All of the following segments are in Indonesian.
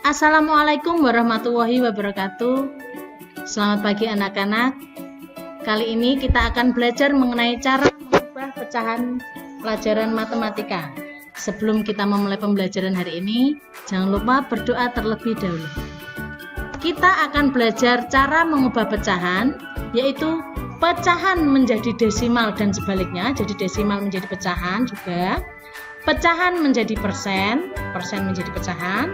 Assalamualaikum warahmatullahi wabarakatuh. Selamat pagi anak-anak. Kali ini kita akan belajar mengenai cara mengubah pecahan pelajaran matematika. Sebelum kita memulai pembelajaran hari ini, jangan lupa berdoa terlebih dahulu. Kita akan belajar cara mengubah pecahan, yaitu pecahan menjadi desimal dan sebaliknya. Jadi desimal menjadi pecahan juga. Pecahan menjadi persen, persen menjadi pecahan.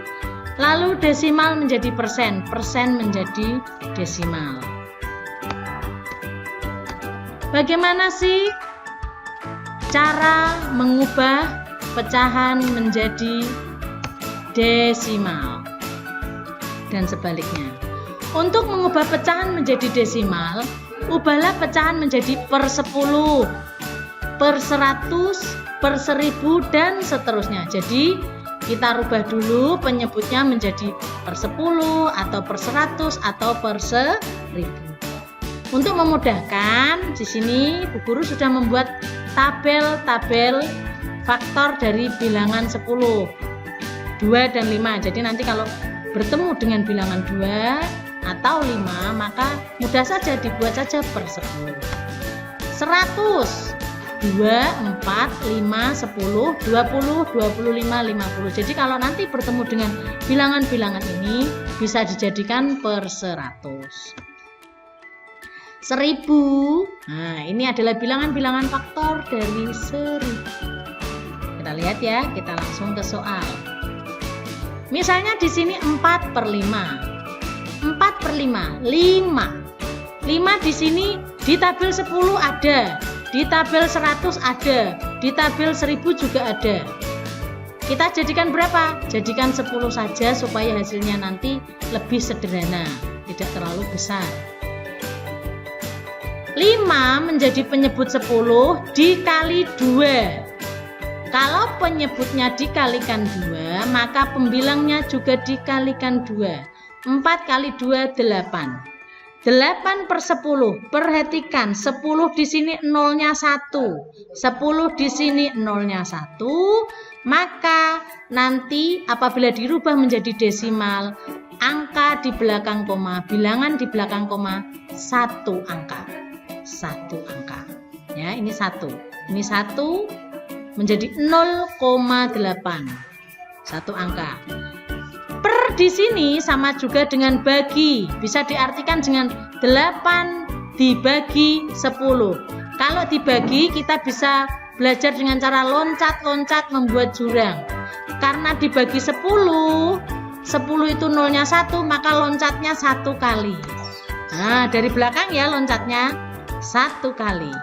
Lalu desimal menjadi persen, persen menjadi desimal. Bagaimana sih cara mengubah pecahan menjadi desimal dan sebaliknya? Untuk mengubah pecahan menjadi desimal, ubahlah pecahan menjadi per 10, per 100, per 1000 dan seterusnya. Jadi kita rubah dulu penyebutnya menjadi per 10 atau per 100 atau per 1000. Untuk memudahkan, di sini Bu Guru sudah membuat tabel-tabel faktor dari bilangan 10, 2 dan 5. Jadi nanti kalau bertemu dengan bilangan 2 atau 5, maka mudah saja dibuat saja per 10. 100 2, 4, 5, 10, 20, 25, 50. Jadi kalau nanti bertemu dengan bilangan-bilangan ini bisa dijadikan per 100. 1000. Nah, ini adalah bilangan-bilangan faktor dari 1000. Kita lihat ya, kita langsung ke soal. Misalnya di sini 4 per 5. 4 per 5, 5. 5 di sini di tabel 10 ada. Di tabel 100 ada, di tabel 1000 juga ada. Kita jadikan berapa? Jadikan 10 saja supaya hasilnya nanti lebih sederhana, tidak terlalu besar. 5 menjadi penyebut 10 dikali 2. Kalau penyebutnya dikalikan 2, maka pembilangnya juga dikalikan 2. 4 kali 2, 8. 8 per 10, perhatikan 10 di sini nolnya 1, 10 di sini nolnya 1, maka nanti apabila dirubah menjadi desimal, angka di belakang koma, bilangan di belakang koma, 1 angka, 1 angka. Ya, ini 1, ini 1 menjadi 0,8, 1 angka. Per di sini sama juga dengan bagi, bisa diartikan dengan 8 dibagi 10. Kalau dibagi kita bisa belajar dengan cara loncat-loncat membuat jurang. Karena dibagi 10, 10 itu nolnya 1, maka loncatnya 1 kali. Nah, dari belakang ya loncatnya 1 kali.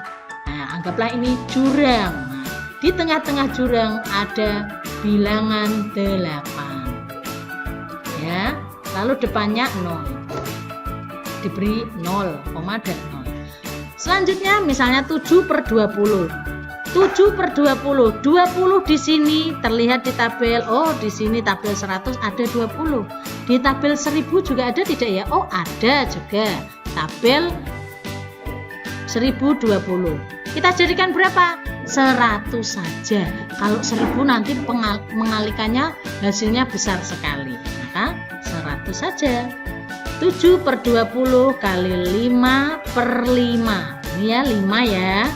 Nah, anggaplah ini jurang. Nah, di tengah-tengah jurang ada bilangan 8. Ya, lalu depannya 0, diberi 0, koma dan 0. Selanjutnya misalnya 7 per 20. 7 per 20, 20 di sini terlihat di tabel. Oh, di sini tabel 100 ada 20. Di tabel 1000 juga ada tidak ya? Oh, ada juga. Tabel 1020. Kita jadikan berapa? 100 saja. Kalau 1000 nanti mengalikannya hasilnya besar sekali. Maka 100 saja. 7 per 20 kali 5 per 5. Ini ya 5 ya.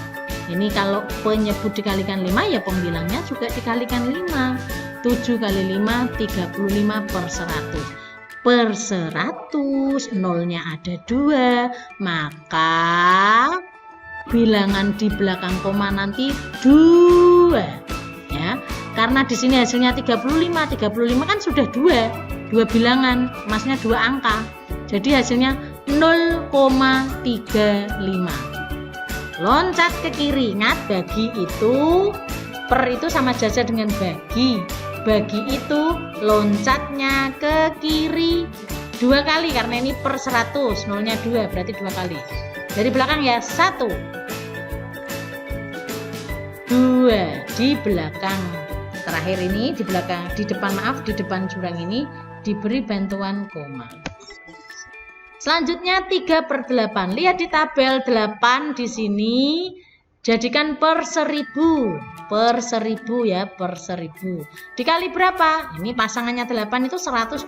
Ini kalau penyebut dikalikan 5 ya pembilangnya juga dikalikan 5. 7 kali 5 35 per 100. Per 100 nolnya ada 2. Maka bilangan di belakang koma nanti 2 ya. Karena di sini hasilnya 35. 35 kan sudah 2 bilangan, maksudnya 2 angka. Jadi hasilnya 0,35. Loncat ke kiri. Ingat, bagi itu per itu sama saja dengan bagi. Bagi itu loncatnya ke kiri 2 kali karena ini per 100, nolnya 2 berarti 2 kali. Dari belakang ya 1, 2 di belakang. Terakhir ini di belakang, di depan jurang ini diberi bantuan koma. Selanjutnya 3 per 8. Lihat di tabel 8 di sini Jadikan per 1000. Per 1000 ya, per 1000. Dikali berapa? Ini pasangannya 8 itu 125.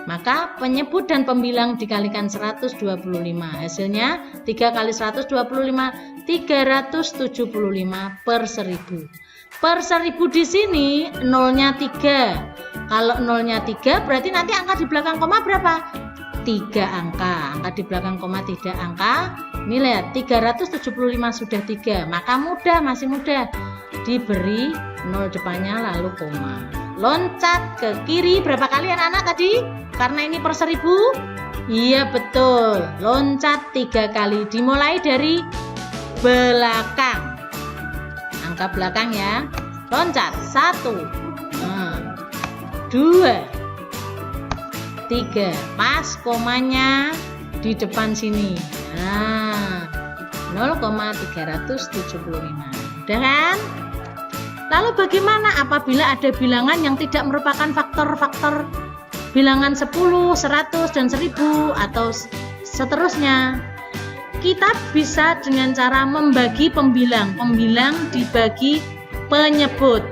Maka penyebut dan pembilang dikalikan 125. Hasilnya 3 kali 125, 375 per 1000. Per 1000 di sini nolnya 3. Kalau nolnya 3 berarti nanti angka di belakang koma berapa? 3 angka. Angka di belakang koma 3 angka. Ini lihat 375 sudah 3. Maka mudah, masih mudah. Diberi nol depannya lalu koma. Loncat ke kiri berapa kali anak-anak tadi? Karena ini per 1000. Iya betul. Loncat 3 kali. Dimulai dari belakang. Angka belakang ya. Loncat 1, 2, 3. Pas komanya di depan sini. Nah, 0,375. Udah kan? Lalu bagaimana apabila ada bilangan yang tidak merupakan faktor-faktor bilangan 10, 100, dan 1000 atau seterusnya? Kita bisa dengan cara membagi pembilang. Pembilang dibagi penyebut.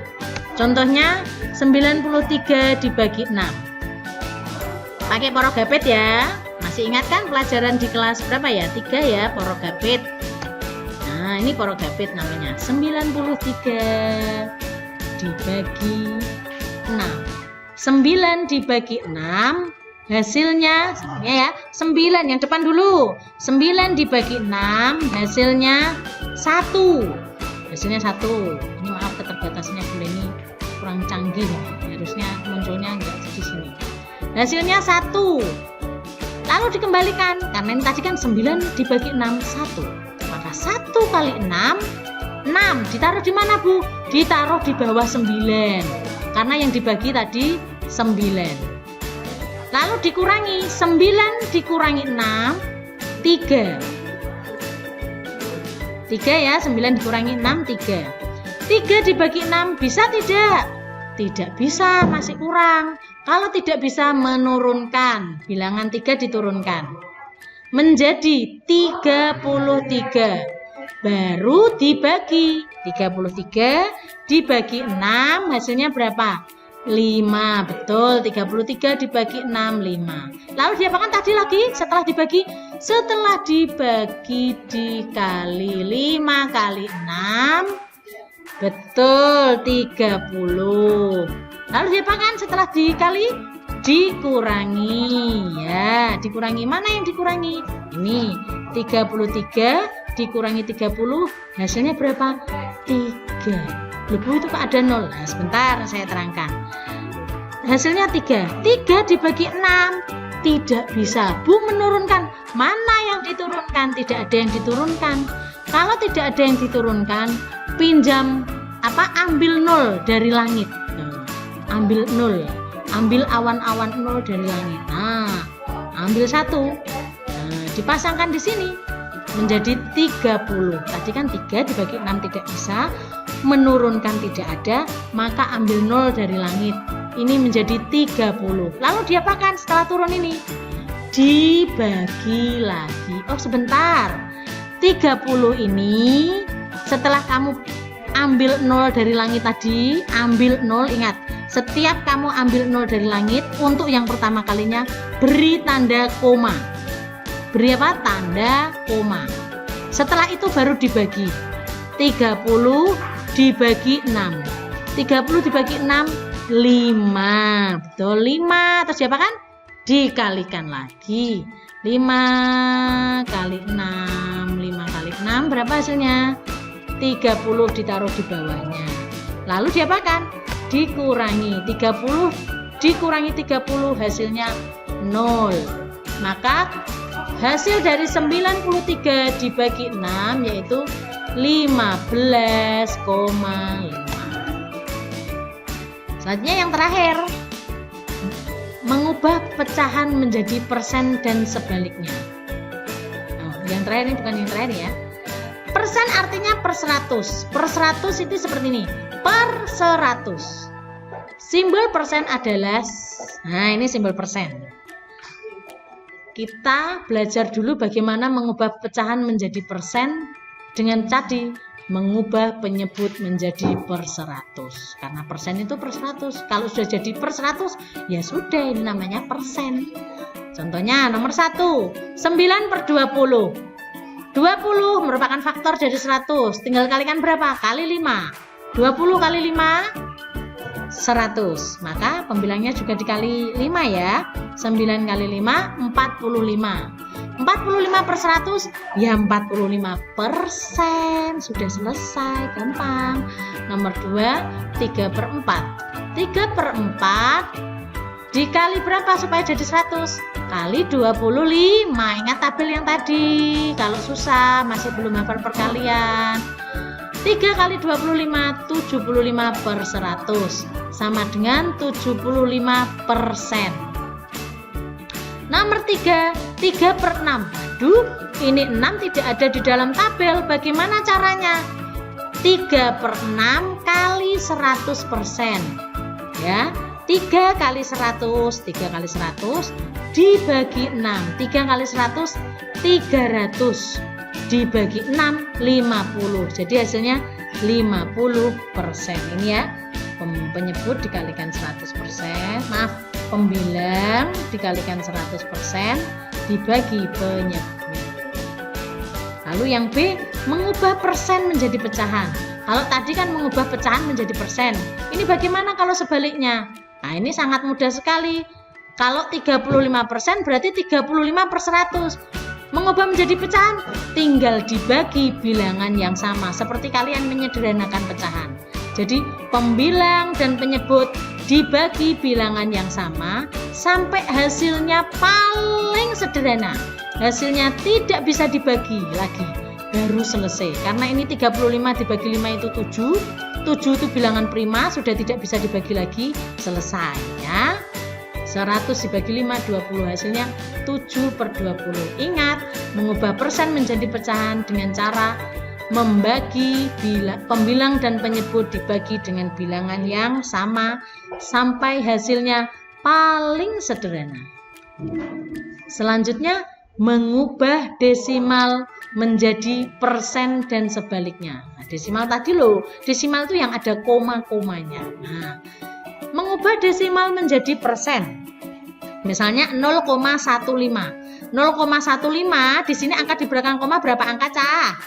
Contohnya 93 dibagi 6. Pakai porogapit ya. Masih ingat kan pelajaran di kelas berapa ya? 3 ya porogapit. Nah ini porogapit namanya. 93 dibagi 6. 9 dibagi 6. Hasilnya ya 9 yang depan dulu. 9 dibagi 6 hasilnya 1. Hasilnya 1. Ini maaf keterbatasannya Bu Leni kurang canggih. Harusnya munculnya enggak di sini. Hasilnya 1. Lalu dikembalikan karena ini tadi kan 9 dibagi 6 1. Maka 1 kali 6 6 ditaruh di mana Bu? Ditaruh di bawah 9. Karena yang dibagi tadi 9. Lalu dikurangi 9 dikurangi 6 3. 3 ya, 9 dikurangi 6 3. 3 dibagi 6 bisa tidak? Tidak bisa, masih kurang. Kalau tidak bisa menurunkan, bilangan 3 diturunkan menjadi 33. Baru dibagi 33 dibagi 6 hasilnya berapa? 5. Betul, 33 dibagi 6 5. Lalu diapakan tadi lagi setelah dibagi? Setelah dibagi dikali 5 kali 6. Betul, 30. Lalu diapakan setelah dikali? Dikurangi. Ya, dikurangi. Mana yang dikurangi? Ini 33 dikurangi 30 hasilnya berapa? 3. Loh Bu, itu kok ada 0? Nah, sebentar saya terangkan. Hasilnya 3. 3 dibagi 6 tidak bisa. Bu menurunkan. Mana yang diturunkan? Tidak ada yang diturunkan. Kalau tidak ada yang diturunkan, pinjam ambil 0 dari langit. Ambil 0. Ambil awan-awan 0 dari langit. Nah, ambil 1. Nah, dipasangkan di sini menjadi 30. Tadi kan 3 dibagi 6 tidak bisa. Menurunkan tidak ada, maka ambil 0 dari langit. Ini menjadi 30. Lalu diapakan setelah turun ini? Dibagi lagi. Oh sebentar, 30 ini setelah kamu ambil 0 dari langit tadi, ambil 0, ingat, setiap kamu ambil 0 dari langit, untuk yang pertama kalinya beri tanda koma. Beri apa? Tanda koma. Setelah itu baru dibagi. 30 dibagi 6. 30 dibagi 6 5. Betul, 5. Terus diapakan? Dikalikan lagi. 5 kali 6. 5 kali 6 berapa hasilnya? 30 ditaruh di bawahnya. Lalu diapakan? Dikurangi. 30 dikurangi 30 hasilnya 0. Maka hasil dari 93 dibagi 6 yaitu 15,5. Selanjutnya yang terakhir, mengubah pecahan menjadi persen dan sebaliknya. Yang terakhir ini bukan yang terakhir ya. Persen artinya per 100. Per 100 itu seperti ini. Per 100. Simbol persen adalah, nah ini simbol persen. Kita belajar dulu bagaimana mengubah pecahan menjadi persen dengan tadi mengubah penyebut menjadi per 100. Karena persen itu per 100. Kalau sudah jadi per 100, ya sudah, ini namanya persen. Contohnya nomor 1, 9 per 20. 20 merupakan faktor dari 100. Tinggal kalikan berapa? Kali 5. 20 kali 5, 100. Maka pembilangnya juga dikali 5 ya. 9 kali 5, 45. 45 per 100, ya 45%. Sudah selesai, gampang. Nomor 2, 3 per 4. 3 per 4 dikali berapa supaya jadi 100? Kali 25. Ingat tabel yang tadi. Kalau susah, masih belum hafal perkalian. 3 kali 25, 75 per 100. Sama dengan 75%. Nomor 3, 3 per 6. Aduh, ini 6 tidak ada di dalam tabel. Bagaimana caranya? 3 per 6 kali 100%. Ya, 3 kali 100, 3 kali 100 dibagi 6. 3 kali 100, 300. Dibagi 6, 50. Jadi hasilnya 50%. Ini ya, penyebut dikalikan 100%. Maaf, pembilang dikalikan 100% dibagi penyebut. Lalu yang B, mengubah persen menjadi pecahan. Kalau tadi kan mengubah pecahan menjadi persen. Ini bagaimana kalau sebaliknya? Nah, ini sangat mudah sekali. Kalau 35% berarti 35 per 100. Mengubah menjadi pecahan, tinggal dibagi bilangan yang sama. Seperti kalian menyederhanakan pecahan. Jadi pembilang dan penyebut dibagi bilangan yang sama sampai hasilnya paling sederhana. Hasilnya tidak bisa dibagi lagi, baru selesai. Karena ini 35 dibagi 5 itu 7. 7 itu bilangan prima, sudah tidak bisa dibagi lagi, selesai ya. 100 dibagi 5, 20, hasilnya 7 per 20. Ingat, mengubah persen menjadi pecahan dengan cara membagi pembilang dan penyebut dibagi dengan bilangan yang sama sampai hasilnya paling sederhana. Selanjutnya, mengubah desimal menjadi persen dan sebaliknya. Nah, desimal tadi loh, desimal itu yang ada koma-komanya. Nah, mengubah desimal menjadi persen. Misalnya 0,15. 0,15 di sini angka di belakang koma berapa angka, Cah?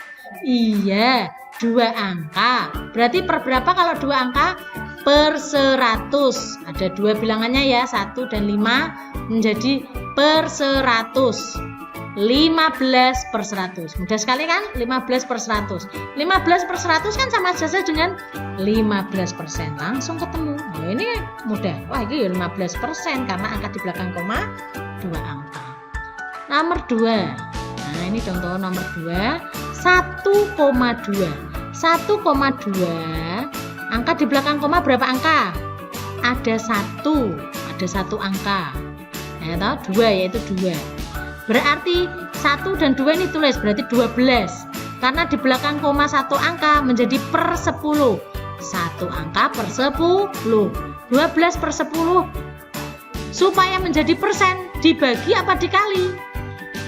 Iya, 2 angka. Berarti per berapa kalau 2 angka? Per 100. Ada 2 bilangannya ya, 1 dan 5 menjadi per 100. 15 per 100. Mudah sekali kan? 15 per 100. 15 per 100 kan sama saja dengan 15%. Langsung ketemu. Nah, ini mudah. Wah, ini 15% karena angka di belakang koma 2 angka. Nomor 2. Nah, ini contoh nomor 2. 1,2. 1,2. Angka di belakang koma berapa angka? Ada 1. Ada 1 angka. Ya, tahu 2 yaitu 2. Berarti 1 dan 2 ini tulis, berarti 12. Karena di belakang koma 1 angka menjadi per 10. 1 angka per 10. 12 per 10. Supaya menjadi persen, dibagi apa dikali?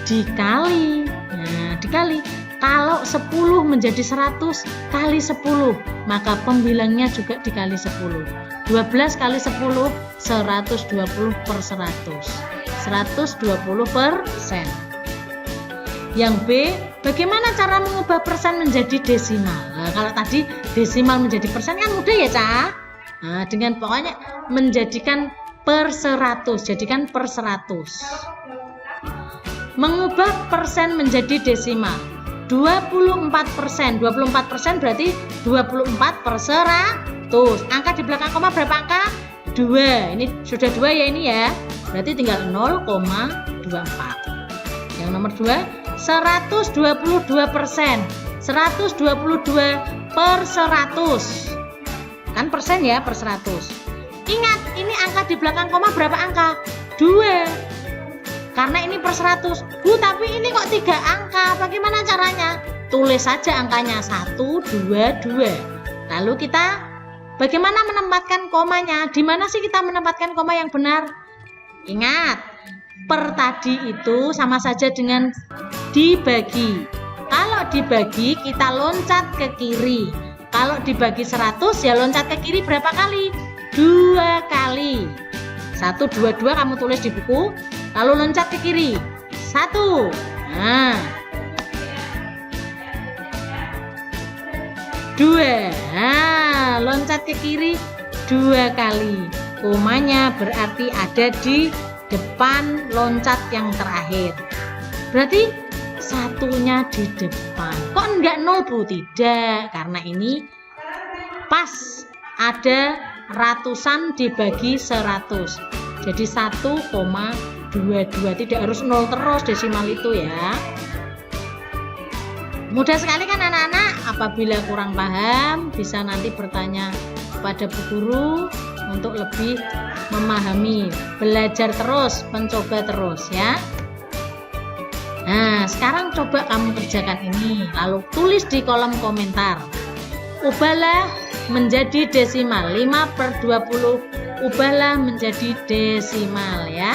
Dikali. Nah, dikali. Kalau 10 menjadi 100 kali 10, maka pembilangnya juga dikali 10. 12 kali 10, 120 per 100. 120%. Yang B, bagaimana cara mengubah persen menjadi desimal? Nah, kalau tadi desimal menjadi persen kan mudah ya, Cah? Nah, dengan pokoknya menjadikan per 100, jadikan per 100. Mengubah persen menjadi desimal. 24%. 24% berarti 24 per 100. Angka di belakang koma berapa angka? 2. Ini sudah 2 ya ini ya. Berarti tinggal 0,24. Yang nomor 2, 122%. 122 per 100. Kan persen ya per 100. Ingat, ini angka di belakang koma berapa angka? 2. Karena ini per 100. Bu, tapi ini kok 3 angka. Bagaimana caranya? Tulis saja angkanya 1, 2, 2. Lalu kita bagaimana menempatkan komanya? Di mana sih kita menempatkan koma yang benar? Ingat, per tadi itu sama saja dengan dibagi. Kalau dibagi kita loncat ke kiri. Kalau dibagi 100 ya loncat ke kiri berapa kali? 2 kali. 1, 2, 2 kamu tulis di buku. Lalu loncat ke kiri. 1. Nah. 2. Nah, loncat ke kiri 2 kali. Komanya berarti ada di depan loncat yang terakhir. Berarti satunya di depan. Kok enggak 0 Bu? Tidak, karena ini pas ada ratusan dibagi 100. Jadi 1,22. Tidak harus 0 terus desimal itu ya. Mudah sekali kan anak-anak? Apabila kurang paham bisa nanti bertanya kepada Bu Guru untuk lebih memahami. Belajar terus, mencoba terus ya. Nah, sekarang coba kamu kerjakan ini, lalu tulis di kolom komentar. Ubahlah menjadi desimal, 5/20, ubahlah menjadi desimal ya.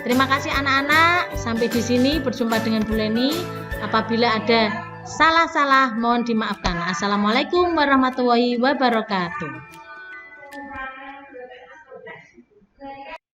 Terima kasih anak-anak, sampai di sini berjumpa dengan Bu Leni. Apabila ada salah-salah mohon dimaafkan. Assalamualaikum warahmatullahi wabarakatuh.